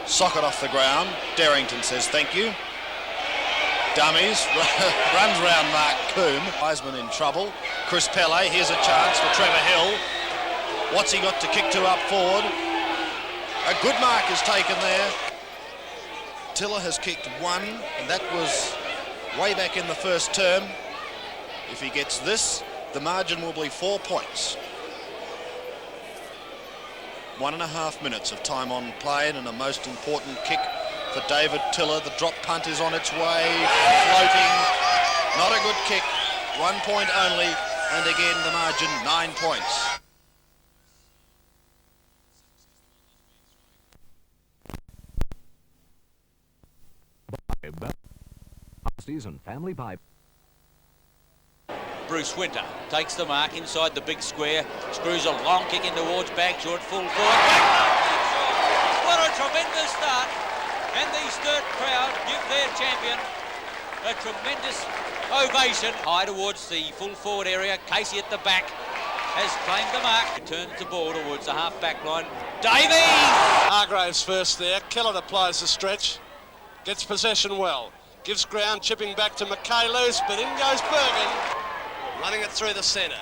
Socket off the ground. Derrington says thank you. Dummies, runs round Mark Coombe. Wiseman in trouble. Chris Pele, here's a chance for Trevor Hill. What's he got to kick to up forward? A good mark is taken there. Tiller has kicked one, and that was way back in the first term. If he gets this, the margin will be 4 points. 1.5 minutes of time on play, and a most important kick for David Tiller. The drop punt is on its way, floating. Not a good kick. 1 point only, and again the margin 9 points. Season family pipe. Bruce Winter takes the mark inside the big square, screws a long kick in towards Bagshaw at full forward. What a tremendous start, and the Sturt crowd give their champion a tremendous ovation. High towards the full forward area, Casey at the back has claimed the mark. Turns the ball towards the half-back line. Davies! Hargraves first there, Kellett applies the stretch, gets possession well. Gives ground, chipping back to McKay loose, but in goes Bergen. Running it through the centre.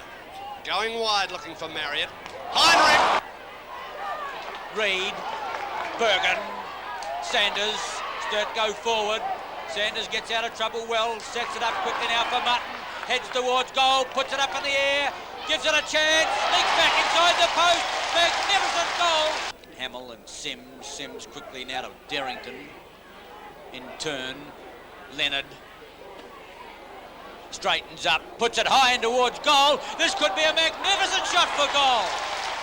Going wide, looking for Marriott. Heinrich! Reid, Bergen, Sanders, Sturt go forward. Sanders gets out of trouble well, sets it up quickly now for Mutton. Heads towards goal, puts it up in the air, gives it a chance, sneaks back inside the post. Magnificent goal! Hamill and Sims quickly now to Derrington. In turn, Leonard straightens up, puts it high in towards goal. This could be a magnificent shot for goal.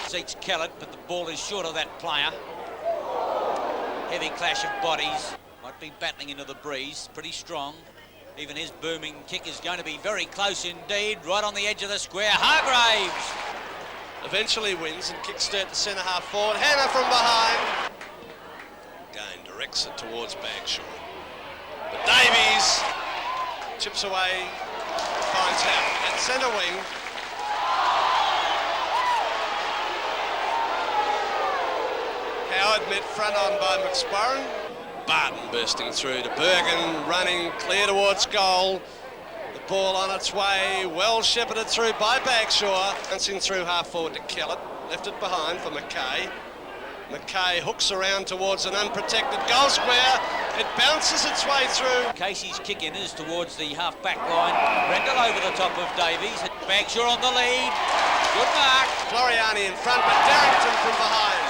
Seeks Kellett, but the ball is short of that player. Heavy clash of bodies. Might be battling into the breeze, pretty strong. Even his booming kick is going to be very close indeed, right on the edge of the square. Hargraves eventually wins and kicks Sturt to centre half forward. Hannah from behind. Again, directs it towards Bagshaw. But Davies chips away, finds Howard at centre wing. Howard met front on by McSparren. Barton bursting through to Bergen, running clear towards goal. The ball on its way, well shepherded through by Bagshaw. Bouncing through half forward to Kellett, left it behind for McKay. McKay hooks around towards an unprotected goal square. It bounces its way through. Casey's kick in is towards the half-back line. Rendell over the top of Davies. Bagshaw on the lead. Good mark. Floriani in front, but Derrington from behind.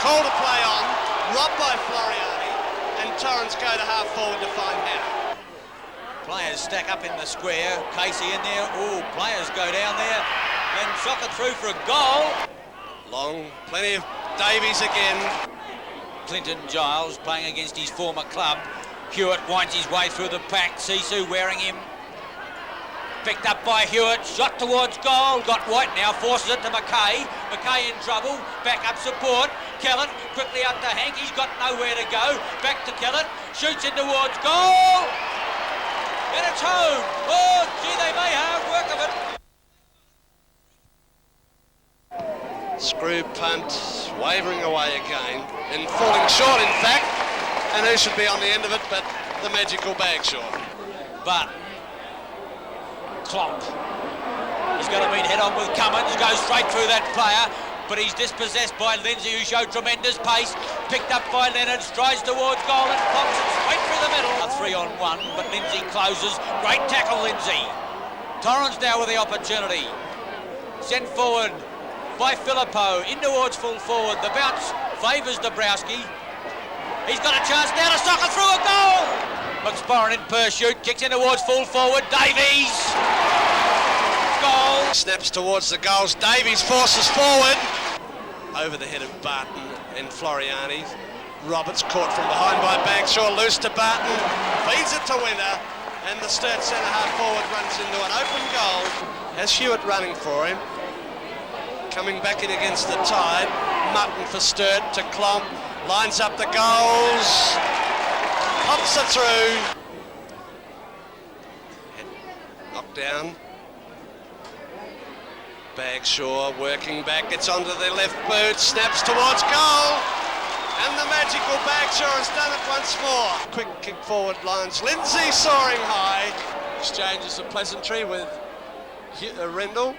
Call to play on, robbed by Floriani, and Torrance go to half forward to find Hannah. Players stack up in the square. Casey in there. Oh, players go down there and sock it through for a goal. Long, plenty of Davies again. Clinton Giles playing against his former club. Hewitt winds his way through the pack. Sisu wearing him. Picked up by Hewitt. Shot towards goal. Got White now. Forces it to McKay. McKay in trouble. Back up support. Kellett quickly up to Hank. He's got nowhere to go. Back to Kellett. Shoots in towards goal. And it's home. Oh, gee, they may have work of it. Screw punt, wavering away again, and falling short in fact, and who should be on the end of it but the magical Bagshaw. But Klomp, he's going to meet head on with Cummins, goes straight through that player, but he's dispossessed by Lindsay, who showed tremendous pace, picked up by Leonard, strides towards goal and pops it straight through the middle. A 3-on-1, but Lindsay closes, great tackle Lindsay. Torrance now with the opportunity, sent forward by Filippo, in towards full forward. The bounce favours Dabrowski. He's got a chance now to sock it through a goal. McSparren in pursuit, kicks in towards full forward. Davies. Goal. Snaps towards the goals. Davies forces forward. Over the head of Barton and Floriani. Roberts caught from behind by Bagshaw. Loose to Barton. Feeds it to Winter. And the Sturt centre half forward runs into an open goal. Has Hewitt running for him. Coming back in against the tide. Mutton for Sturt to Klomp. Lines up the goals. Pops it through. Knocked down. Bagshaw working back. Gets onto the left boot. Snaps towards goal. And the magical Bagshaw has done it once more. Quick kick forward lines. Lindsay soaring high. Exchanges a pleasantry with Rendell.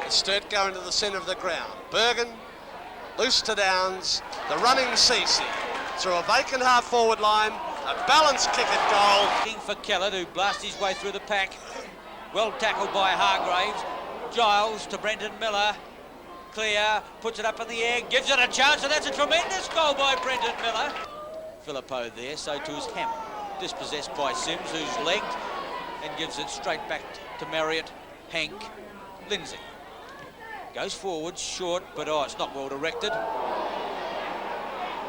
Sturt going to the centre of the ground. Bergen, loose to Downs. The running Cece through a vacant half-forward line. A balanced kick at goal. Looking for Kellett, who blasts his way through the pack. Well tackled by Hargraves. Giles to Brendan Miller. Clear, puts it up in the air, gives it a chance, and that's a tremendous goal by Brendan Miller. Philippo there, so to his Hammond. Dispossessed by Sims, who's legged, and gives it straight back to Marriott, Hank, Lindsay. Goes forward, short, but it's not well directed.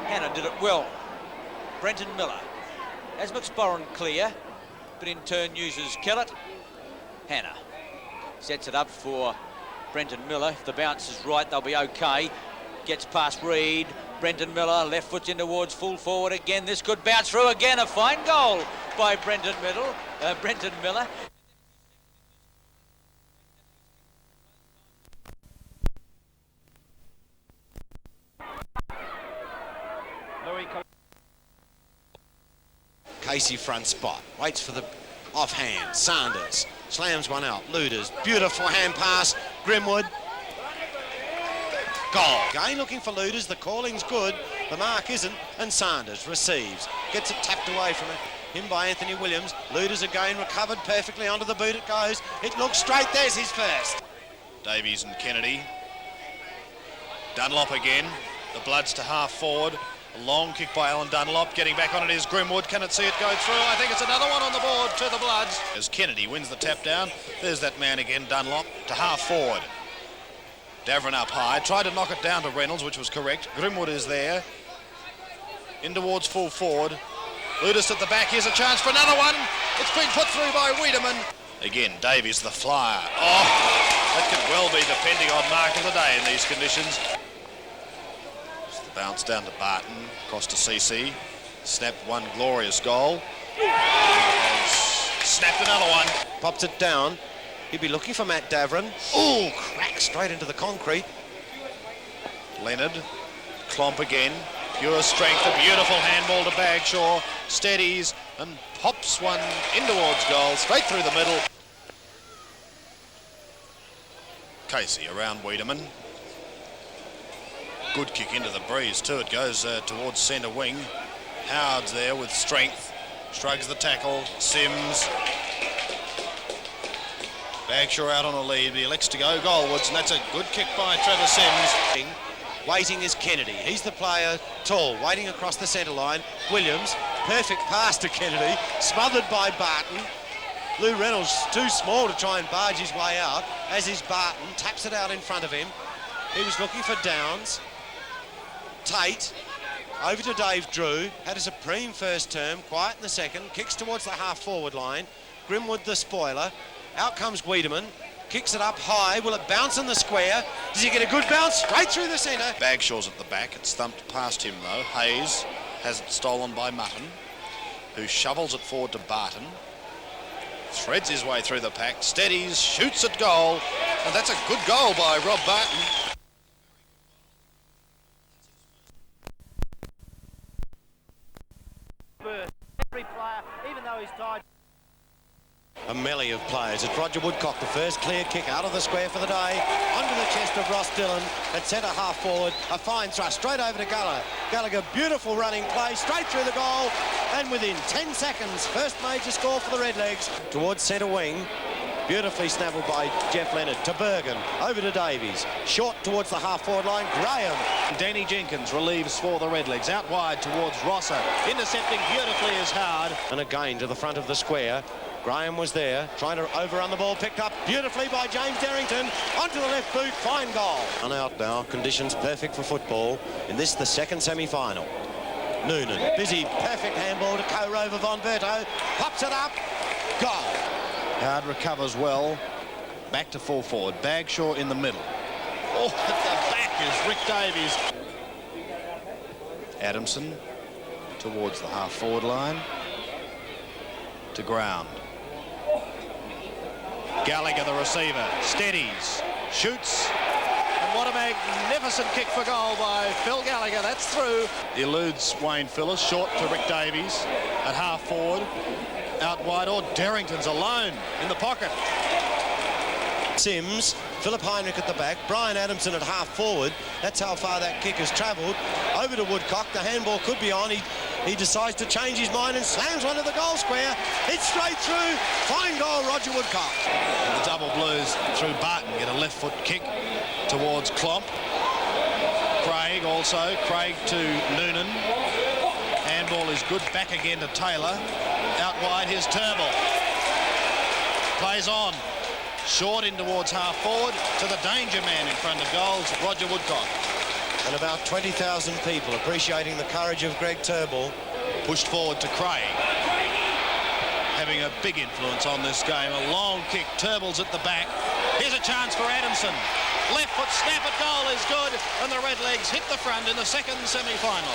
Hannah did it well. Brenton Miller. As McSporran clear, but in turn uses Kellett. Hannah sets it up for Brenton Miller. If the bounce is right, they'll be okay. Gets past Reed. Brenton Miller, left foot's in towards full forward again. This could bounce through again. A fine goal by Brenton Miller. Casey front spot, waits for the offhand. Sanders slams one out. Luders, beautiful hand pass. Grimwood, goal. Again looking for Luders, the calling's good, the mark isn't, and Sanders receives. Gets it tapped away from him by Anthony Williams. Luders again recovered perfectly onto the boot it goes. It looks straight, there's his first. Davies and Kennedy. Dunlop again. The Bloods to half forward. A long kick by Alan Dunlop. Getting back on it is Grimwood. Can it see it go through? I think it's another one on the board to the Bloods. As Kennedy wins the tap down. There's that man again, Dunlop, to half forward. Davern up high. Tried to knock it down to Reynolds, which was correct. Grimwood is there. In towards full forward. Ludus at the back. Here's a chance for another one. It's been put through by Wiedemann. Again, Davies the flyer. Oh, that could well be the Pentagon mark of the day in these conditions. Bounce down to Barton, across to CC, snapped one glorious goal, snapped another one. Pops it down, he'd be looking for Matt Davern. Ooh, crack straight into the concrete. Leonard, clomp again, pure strength, a beautiful handball to Bagshaw, steadies and pops one in towards goal, straight through the middle. Casey around Wiedemann. Good kick into the breeze too. It goes towards centre wing. Howard's there with strength. Shrugs the tackle. Sims. Bagshaw out on a lead. He elects to go goalwards, and that's a good kick by Trevor Sims. Waiting is Kennedy. He's the player, tall, waiting across the centre line. Williams, perfect pass to Kennedy, smothered by Barton. Lou Reynolds too small to try and barge his way out, as is Barton, taps it out in front of him. He was looking for Downs. Tate, over to Dave Drew, had a supreme first term, quiet in the second, kicks towards the half-forward line. Grimwood the spoiler, out comes Wiedemann, kicks it up high, will it bounce in the square? Does he get a good bounce? Straight through the centre. Bagshaw's at the back, it's thumped past him though. Hayes has it stolen by Mutton, who shovels it forward to Barton. Threads his way through the pack, steadies, shoots at goal, and that's a good goal by Rob Barton. Every player, even though he's tied. A melee of players. It's Roger Woodcock, the first clear kick out of the square for the day. Onto the chest of Ross Dillon at centre half forward. A fine thrust straight over to Gallagher. Gallagher, beautiful running play, straight through the goal. And within 10 seconds, first major score for the Redlegs. Towards centre wing. Beautifully snaffled by Jeff Leonard to Bergen, over to Davies, short towards the half-forward line, Graham. Danny Jenkins relieves for the Redlegs, out wide towards Rosser, intercepting beautifully is Howard. And again to the front of the square, Graham was there, trying to overrun the ball, picked up beautifully by James Derrington, onto the left boot, fine goal. And out now, conditions perfect for football, in this the second semi-final. Noonan, busy, perfect handball to co-rover Von Berto, pops it up, goal. Howard recovers well. Back to full forward. Bagshaw in the middle. Oh, at the back is Rick Davies. Adamson towards the half-forward line. To ground. Gallagher, the receiver, steadies, shoots, and what What a magnificent kick for goal by Phil Gallagher. That's through. Eludes Wayne Phillips, short to Rick Davies at half forward. Out wide, or Darrington's alone in the pocket. Sims, Philip Heinrich at the back, Brian Adamson at half forward. That's how far that kick has travelled. Over to Woodcock, the handball could be on. He decides to change his mind and slams one to the goal square. It's straight through. Fine goal, Roger Woodcock. And the double blues through Barton get a left foot kick towards Klomp. Craig also, Craig to Noonan. Handball is good, back again to Taylor. Out wide, here's Turnbull. Plays on. Short in towards half forward to the danger man in front of goals, Roger Woodcock. And about 20,000 people appreciating the courage of Greg Turnbull. Pushed forward to Craig. Having a big influence on this game. A long kick, Turnbull's at the back. Here's a chance for Adamson. Left foot snap at goal is good, and the Redlegs hit the front in the second semi-final.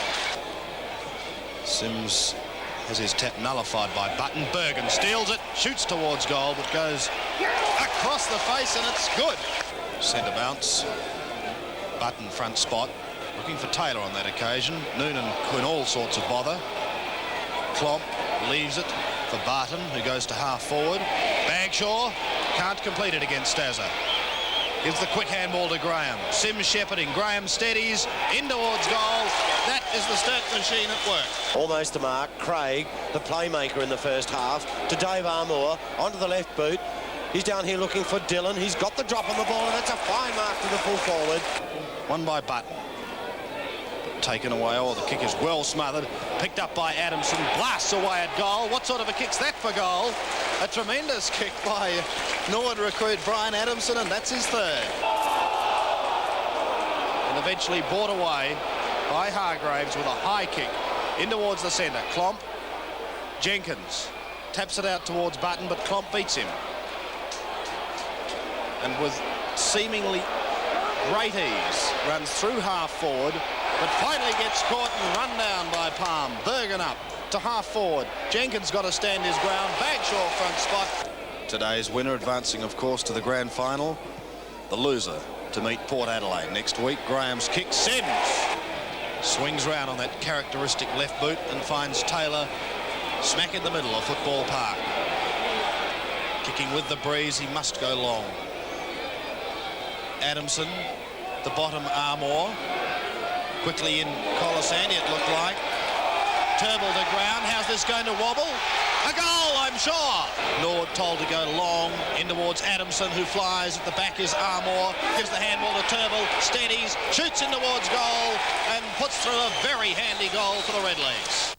Sims has his tap nullified by Button. Bergen steals it, shoots towards goal, but goes across the face, and it's good. Centre bounce. Button front spot. Looking for Taylor on that occasion. Noonan in all sorts of bother. Klomp leaves it for Barton, who goes to half forward. Bagshaw can't complete it against Stazza. Gives the quick handball to Graham. Sims shepherding. Graham steadies in towards goal. That is the Sturt machine at work. Almost to mark. Craig, the playmaker in the first half, to Dave Armour, onto the left boot. He's down here looking for Dillon. He's got the drop on the ball, and that's a fine mark to the full forward. One by Button. Taken away. Oh, the kick is well smothered. Picked up by Adamson. Blasts away at goal. What sort of a kick's that for goal? A tremendous kick by Norwood recruit Brian Adamson, and that's his third. And eventually brought away by Hargraves with a high kick in towards the centre. Klomp. Jenkins taps it out towards Button, but Klomp beats him. And with seemingly great ease, runs through half forward, but finally gets caught and run down by Palm. Bergen up to half forward. Jenkins got to stand his ground. Bagshaw front spot. Today's winner advancing, of course, to the grand final. The loser to meet Port Adelaide next week. Graham's kick. Sims swings round on that characteristic left boot and finds Taylor smack in the middle of Football Park. Kicking with the breeze, he must go long. Adamson, the bottom Armour. Quickly in Colasanti, it looked like. Turnbull to ground. How's this going to wobble? A goal, I'm sure. Nord told to go long in towards Adamson, who flies. At the back is Armour. Gives the handball to Turnbull. Steadies, shoots in towards goal, and puts through a very handy goal for the Redlegs.